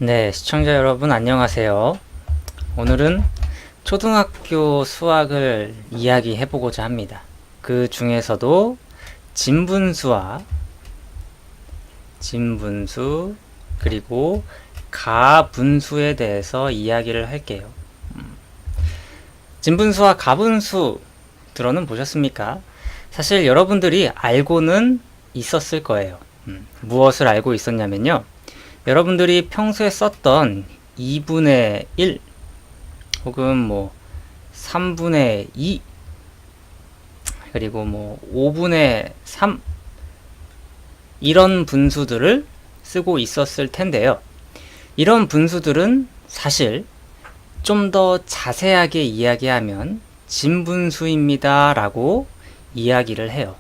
네, 시청자 여러분 안녕하세요. 오늘은 초등학교 수학을 이야기해 보고자 합니다. 그 중에서도 진분수와 진분수 그리고 가분수에 대해서 이야기를 할게요. 진분수와 가분수 들어는 보셨습니까? 사실 여러분들이 알고는 있었을 거예요. 무엇을 알고 있었냐면요. 여러분들이 평소에 썼던 2분의 1 혹은 3분의 2 그리고 5분의 3 이런 분수들을 쓰고 있었을 텐데요. 이런 분수들은 사실 좀 더 자세하게 이야기하면 진분수입니다 라고 이야기를 해요.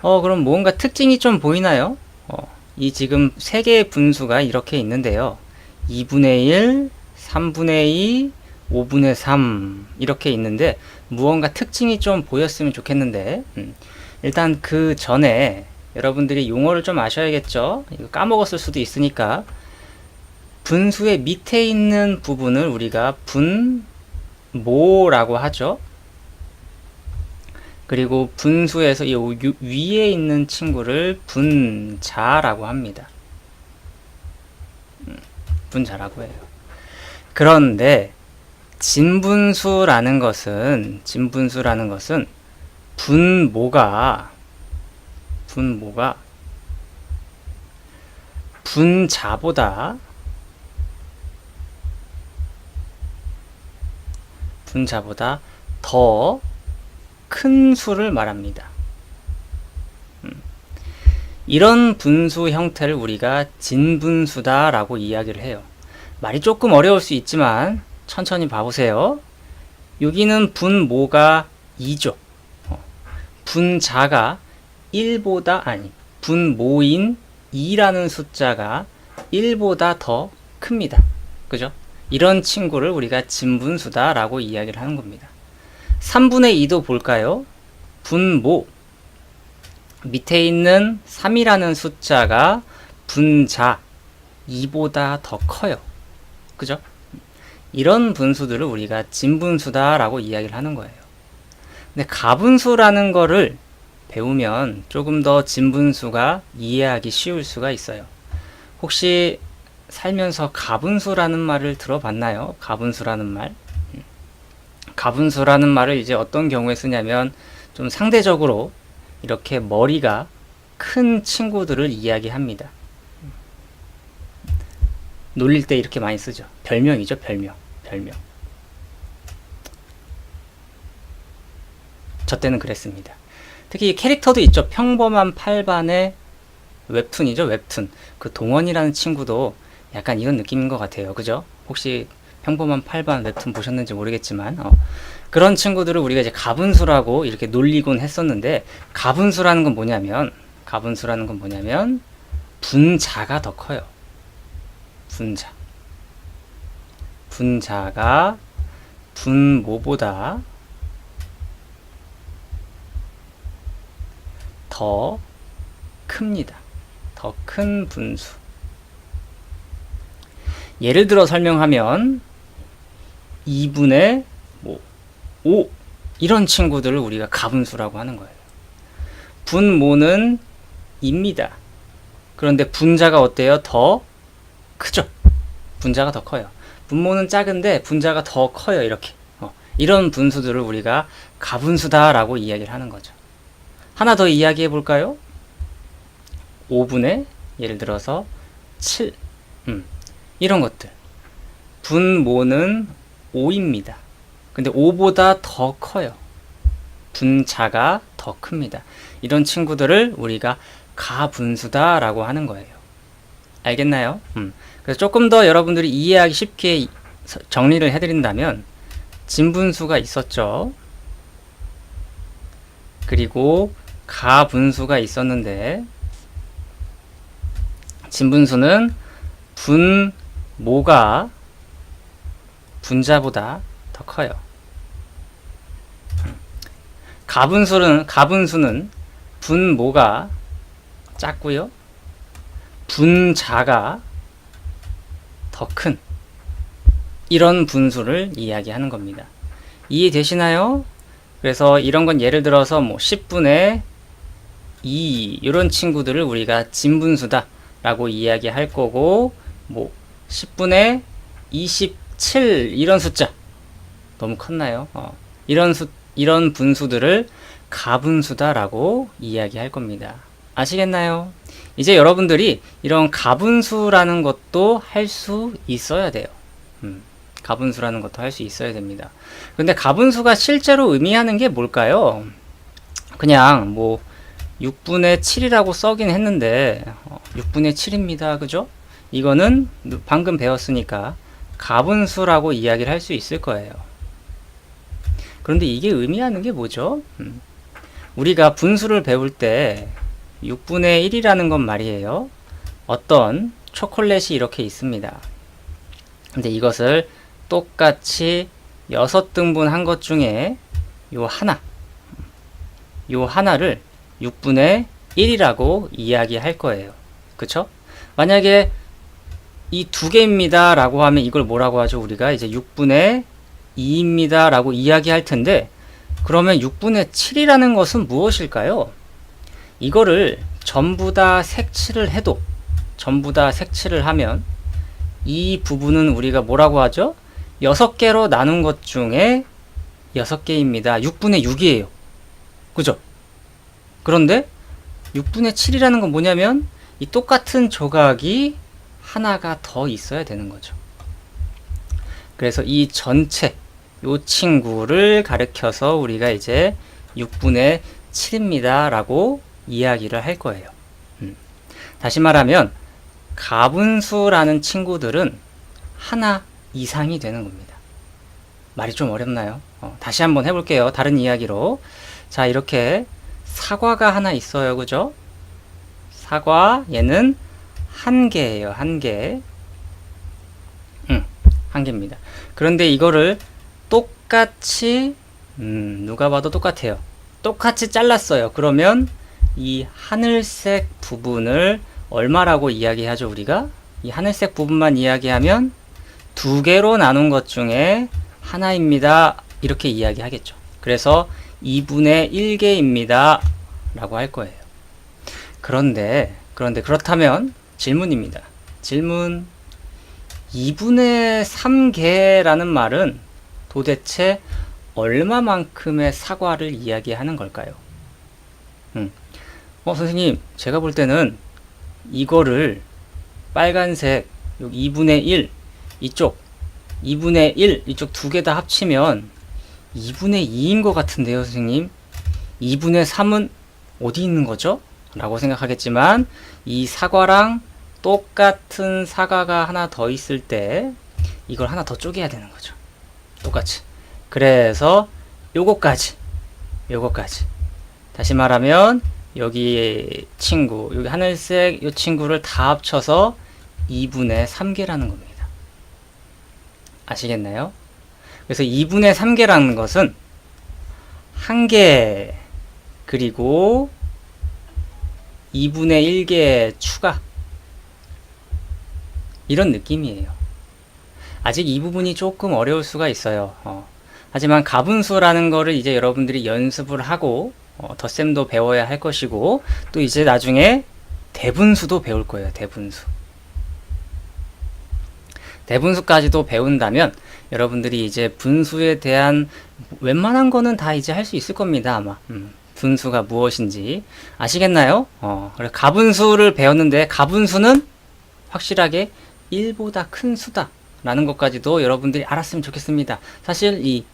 그럼 뭔가 특징이 좀 보이나요? 이 지금 세 개의 분수가 이렇게 있는데요. 2분의 1, 3분의 2, 5분의 3 이렇게 있는데 무언가 특징이 좀 보였으면 좋겠는데 일단 그 전에 여러분들이 용어를 좀 아셔야겠죠? 이거 까먹었을 수도 있으니까 분수의 밑에 있는 부분을 우리가 분모라고 하죠. 그리고 분수에서 이 위에 있는 친구를 분자라고 합니다. 분자라고 해요. 그런데 진분수라는 것은 분모가 분자보다 더 큰 수를 말합니다. 이런 분수 형태를 우리가 진분수다 라고 이야기를 해요. 말이 조금 어려울 수 있지만 천천히 봐보세요. 여기는 분모가 2죠. 분자가 1보다 분모인 2라는 숫자가 1보다 더 큽니다. 그죠? 이런 친구를 우리가 진분수다 라고 이야기를 하는 겁니다. 3분의 2도 볼까요? 분모 밑에 있는 3이라는 숫자가 분자 2보다 더 커요. 그죠? 이런 분수들을 우리가 진분수다 라고 이야기를 하는 거예요. 근데 가분수라는 거를 배우면 조금 더 진분수가 이해하기 쉬울 수가 있어요. 혹시 살면서 가분수라는 말을 들어봤나요? 가분수라는 말? 가분수라는 말을 이제 어떤 경우에 쓰냐면 좀 상대적으로 이렇게 머리가 큰 친구들을 이야기합니다. 놀릴 때 이렇게 많이 쓰죠. 별명이죠, 별명. 저 때는 그랬습니다. 특히 캐릭터도 있죠. 평범한 8반의 웹툰이죠, 웹툰. 그 동원이라는 친구도 약간 이런 느낌인 것 같아요. 그죠? 혹시 평범한 8반 웹툰 보셨는지 모르겠지만 그런 친구들을 우리가 이제 가분수라고 이렇게 놀리곤 했었는데 가분수라는 건 뭐냐면 분자가 더 커요. 분자가 분모보다 더 큽니다. 더 큰 분수. 예를 들어 설명하면 2분의 5 이런 친구들을 우리가 가분수라고 하는 거예요. 분모는 2입니다. 그런데 분자가 어때요? 더 크죠? 분자가 더 커요. 분모는 작은데 분자가 더 커요. 이렇게 이런 분수들을 우리가 가분수다 라고 이야기를 하는 거죠. 하나 더 이야기해 볼까요? 5분의 예를 들어서 7 이런 것들 분모는 5입니다. 근데 5보다 더 커요. 분자가 더 큽니다. 이런 친구들을 우리가 가분수다 라고 하는 거예요. 알겠나요? 그래서 조금 더 여러분들이 이해하기 쉽게 정리를 해드린다면 진분수가 있었죠. 그리고 가분수가 있었는데 진분수는 분모가 분자보다 더 커요. 가분수는 분모가 작고요. 분자가 더 더 큰 이런 분수를 이야기하는 겁니다. 이해되시나요? 그래서 이런 건 예를 들어서 뭐 10분의 2 이런 친구들을 우리가 진분수다 라고 이야기할 거고, 뭐 10분의 27 이런 숫자 너무 컸나요? 이런 분수들을 가분수다 라고 이야기할 겁니다. 아시겠나요? 이제 여러분들이 이런 가분수라는 것도 할 수 있어야 돼요. 가분수라는 것도 할 수 있어야 됩니다. 근데 가분수가 실제로 의미하는 게 뭘까요? 그냥 뭐 6분의 7이라고 써긴 했는데 6분의 7입니다. 그죠? 이거는 방금 배웠으니까 가분수라고 이야기를 할 수 있을 거예요. 그런데 이게 의미하는 게 뭐죠? 우리가 분수를 배울 때 6분의 1이라는 건 말이에요. 어떤 초콜릿이 이렇게 있습니다. 근데 이것을 똑같이 6등분 한 것 중에 요 하나를 6분의 1이라고 이야기할 거예요. 그쵸? 만약에 이 두 개입니다 라고 하면 이걸 뭐라고 하죠? 우리가 이제 6분의 2입니다 라고 이야기할 텐데, 그러면 6분의 7이라는 것은 무엇일까요? 이거를 전부 다 색칠을 하면 이 부분은 우리가 뭐라고 하죠? 6개로 나눈 것 중에 6개입니다. 6분의 6이에요. 그죠? 그런데 6분의 7이라는 건 뭐냐면 이 똑같은 조각이 하나가 더 있어야 되는 거죠. 그래서 이 전체 요 친구를 가리켜서 우리가 이제 6분의 7입니다 라고 이야기를 할 거예요. 다시 말하면 가분수라는 친구들은 하나 이상이 되는 겁니다. 말이 좀 어렵나요? 다시 한번 해볼게요. 다른 이야기로. 자, 이렇게 사과가 하나 있어요. 그죠? 사과, 얘는 한 개예요. 한 개. 한 개입니다. 그런데 이거를 똑같이 누가 봐도 똑같아요. 똑같이 잘랐어요. 그러면 이 하늘색 부분을 얼마라고 이야기하죠? 우리가 이 하늘색 부분만 이야기하면 두 개로 나눈 것 중에 하나입니다 이렇게 이야기하겠죠. 그래서 2분의 1개입니다 라고 할 거예요. 그런데 그렇다면 질문입니다. 질문. 2분의 3개라는 말은 도대체 얼마만큼의 사과를 이야기하는 걸까요? 선생님, 제가 볼 때는 이거를 빨간색 2분의 1 이쪽 2분의 1 이쪽 두 개 다 합치면 2분의 2인 것 같은데요, 선생님. 2분의 3은 어디 있는 거죠? 라고 생각하겠지만 이 사과랑 똑같은 사과가 하나 더 있을 때 이걸 하나 더 쪼개야 되는 거죠. 똑같이. 그래서 요거까지 다시 말하면 여기 친구, 여기 하늘색 이 친구를 다 합쳐서 2분의 3개라는 겁니다. 아시겠나요? 그래서 2분의 3개라는 것은 한 개 그리고 2분의 1개 추가, 이런 느낌이에요. 아직 이 부분이 조금 어려울 수가 있어요. 하지만 가분수라는 거를 이제 여러분들이 연습을 하고 덧셈도 배워야 할 것이고, 또 이제 나중에 대분수도 배울 거예요. 대분수까지도 배운다면 여러분들이 이제 분수에 대한 웬만한 거는 다 이제 할 수 있을 겁니다. 아마 분수가 무엇인지 아시겠나요? 가분수를 배웠는데 가분수는 확실하게 1보다 큰 수다 라는 것까지도 여러분들이 알았으면 좋겠습니다. 사실 이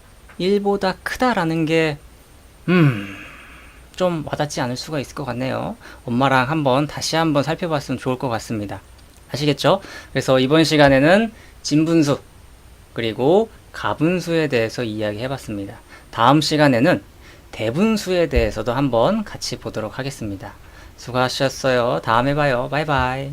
1보다 크다라는 게 좀 와닿지 않을 수가 있을 것 같네요. 엄마랑 다시 한번 살펴봤으면 좋을 것 같습니다. 아시겠죠? 그래서 이번 시간에는 진분수 그리고 가분수에 대해서 이야기해 봤습니다. 다음 시간에는 대분수에 대해서도 한번 같이 보도록 하겠습니다. 수고하셨어요. 다음에 봐요. 바이바이.